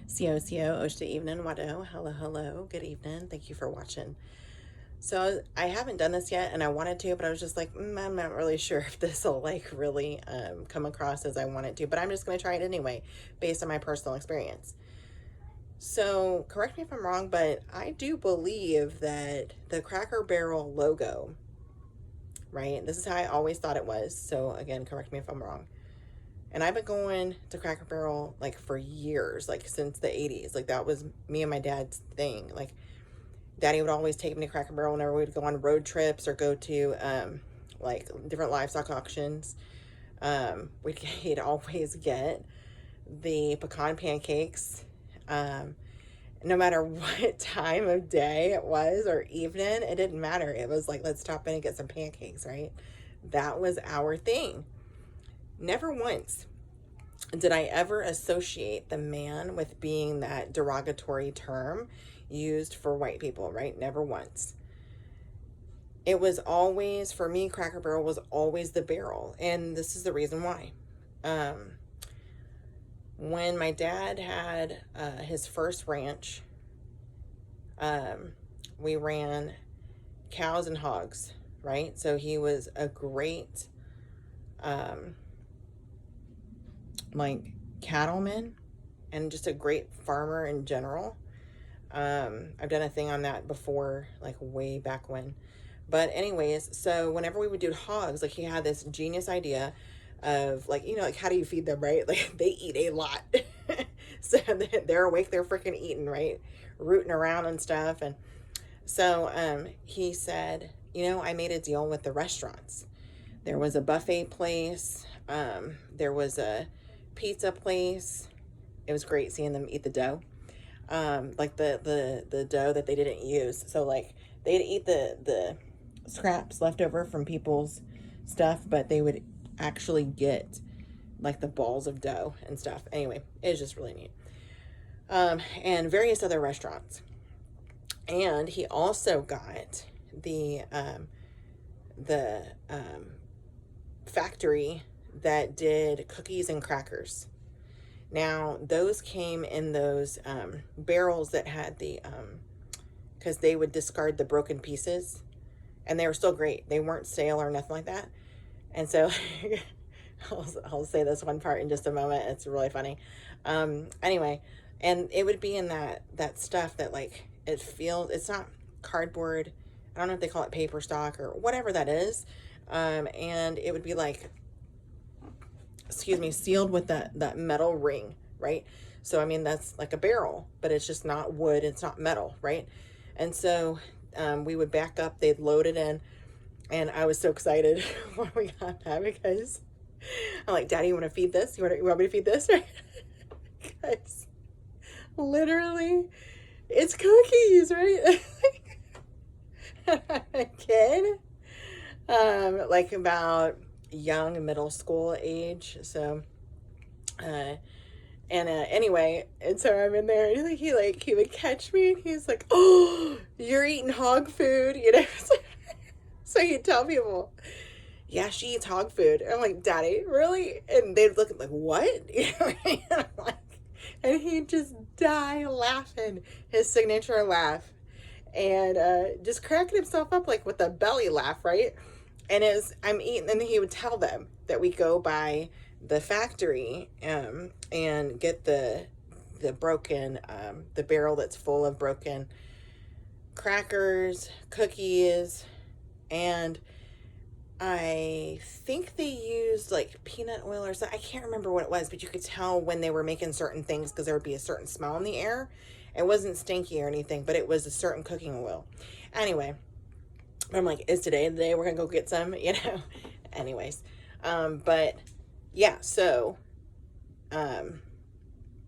Oshta evening, Wado. Hello, hello. Good evening. Thank you for watching. So I haven't done this yet and I wanted to, but I was just like, I'm not really sure if this will like really come across as I want it to, but I'm just going to try it anyway, based on my personal experience. So correct me if I'm wrong, but I do believe that the Cracker Barrel logo, right? This is how I always thought it was. So again, correct me if I'm wrong. And I've been going to Cracker Barrel like for years, like since the 80s. Like that was me and my dad's thing. Like Daddy would always take me to Cracker Barrel whenever we'd go on road trips or go to like different livestock auctions. He'd always get the pecan pancakes. No matter what time of day it was or evening, it didn't matter. It was like, let's stop in and get some pancakes, right? That was our thing. Never once did I ever associate the man with being that derogatory term used for white people, right? Never once. It was always, for me, Cracker Barrel was always the barrel. And this is the reason why. When my dad had his first ranch, we ran cows and hogs, right? So he was a great like cattleman and just a great farmer in general. I've done a thing on that before, like way back when. But anyways, so whenever we would do hogs, like he had this genius idea of like, like how do you feed them, right? Like they eat a lot. So they're awake, they're freaking eating, right? Rooting around and stuff. And so he said, I made a deal with the restaurants. There was a buffet place. There was a pizza place. It was great seeing them eat the dough. Like the dough that they didn't use. So like they'd eat the scraps left over from people's stuff, but they would actually get like the balls of dough and stuff. Anyway, it was just really neat. And various other restaurants. And he also got the factory that did cookies and crackers. Now, those came in those barrels that had because they would discard the broken pieces, and they were still great. They weren't stale or nothing like that. And so, I'll say this one part in just a moment. It's really funny. Anyway, and it would be in that stuff that like it's not cardboard. I don't know if they call it paper stock or whatever that is. And it would be like, excuse me, sealed with that metal ring, right? So I mean that's like a barrel, but it's just not wood, it's not metal, right? And so we would back up, they'd load it in, and I was so excited when we got that because I'm like, Daddy, you want to feed this? You want me to feed this? Because literally, it's cookies, right? A kid, like about young middle school age. So, anyway, and so I'm in there, and he would catch me, and he's like, "Oh, you're eating hog food," So he'd tell people, "Yeah, she eats hog food." I'm like, "Daddy, really?" And they'd look like, "What?" And I'm like, and he'd just die laughing, his signature laugh, and just cracking himself up like with a belly laugh, right? And as I'm eating, and he would tell them that we go by the factory and get the broken the barrel that's full of broken crackers, cookies, and I think they used like peanut oil or something. I can't remember what it was, but you could tell when they were making certain things because there would be a certain smell in the air. It wasn't stinky or anything, but it was a certain cooking oil. Anyway, I'm like, is today the day we're gonna go get some? Anyways, but yeah, so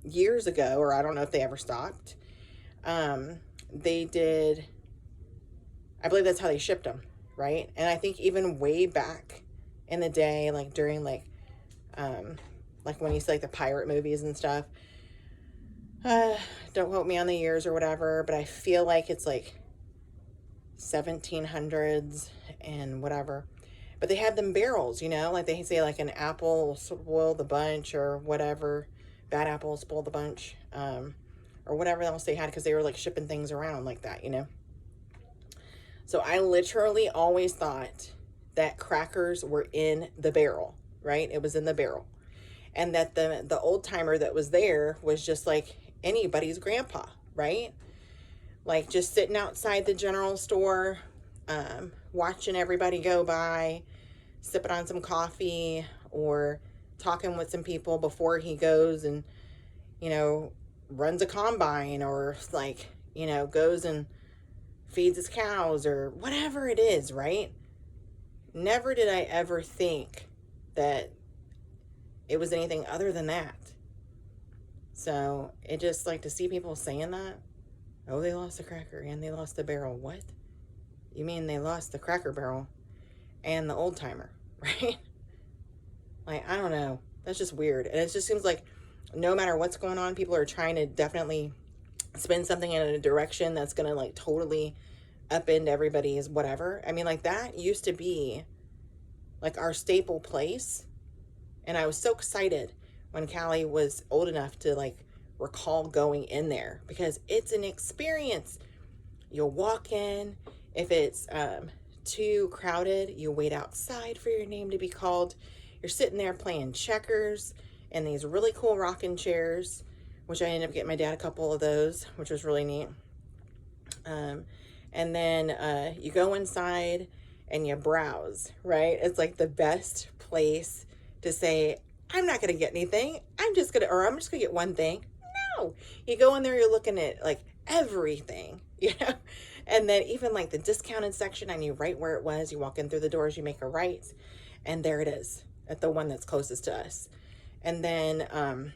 years ago, or I don't know if they ever stopped, they did, I believe that's how they shipped them, right? And I think even way back in the day, like during like when you see like the pirate movies and stuff, don't quote me on the years or whatever, but I feel like it's like 1700s and whatever. But they had them barrels, like they say like an apple will spoil the bunch or whatever. Bad apple will spoil the bunch. or whatever else they had, because they were like shipping things around like that, you know. So I literally always thought that crackers were in the barrel, right? It was in the barrel. And that the old timer that was there was just like anybody's grandpa, right? Like just sitting outside the general store, watching everybody go by, sipping on some coffee, or talking with some people before he goes and, you know, runs a combine, or like, you know, goes and feeds his cows or whatever it is, right? Never did I ever think that it was anything other than that. So it just like to see people saying that, oh, they lost the cracker and they lost the barrel. What? You mean they lost the cracker barrel and the old timer, right? Like, I don't know. That's just weird. And it just seems like no matter what's going on, people are trying to definitely spin something in a direction that's going to like totally upend everybody's whatever. I mean, like that used to be like our staple place. And I was so excited when Callie was old enough to like recall going in there, because it's an experience. You'll walk in. If it's too crowded, you wait outside for your name to be called. You're sitting there playing checkers in these really cool rocking chairs, which I ended up getting my dad a couple of those, which was really neat. And then you go inside and you browse, right? It's like the best place to say, I'm not going to get anything. I'm just going to get one thing. No, you go in there, you're looking at like everything, you know? And then even like the discounted section, I knew right where it was. You walk in through the doors, you make a right, and there it is at the one that's closest to us. And then,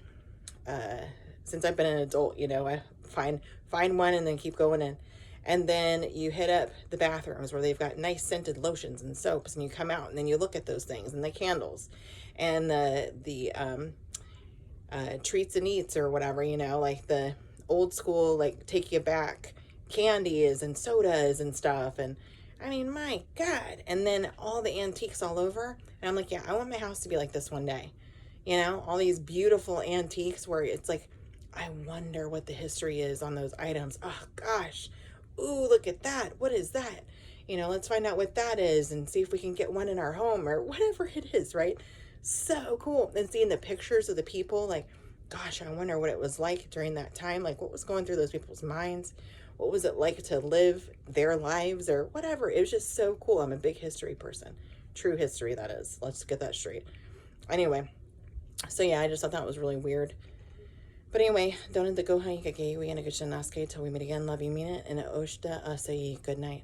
since I've been an adult, you know, I find one and then keep going in. And then you hit up the bathrooms where they've got nice scented lotions and soaps, and you come out and then you look at those things and the candles and the treats and eats or whatever, you know, like the old school, like take you back candies and sodas and stuff. And I mean, my God. And then all the antiques all over. And I'm like, yeah, I want my house to be like this one day. You know, all these beautiful antiques where it's like, I wonder what the history is on those items. Oh gosh. Ooh, look at that. What is that? You know, let's find out what that is and see if we can get one in our home or whatever it is, right? So cool. And seeing the pictures of the people, like, gosh, I wonder what it was like during that time. Like, what was going through those people's minds? What was it like to live their lives or whatever? It was just so cool. I'm a big history person. True history, that is. Let's get that straight. Anyway, so yeah, I just thought that was really weird. But anyway, don't go hang again. We gonna get you till we meet again. Love you, mean it, and oshta asai. Good night.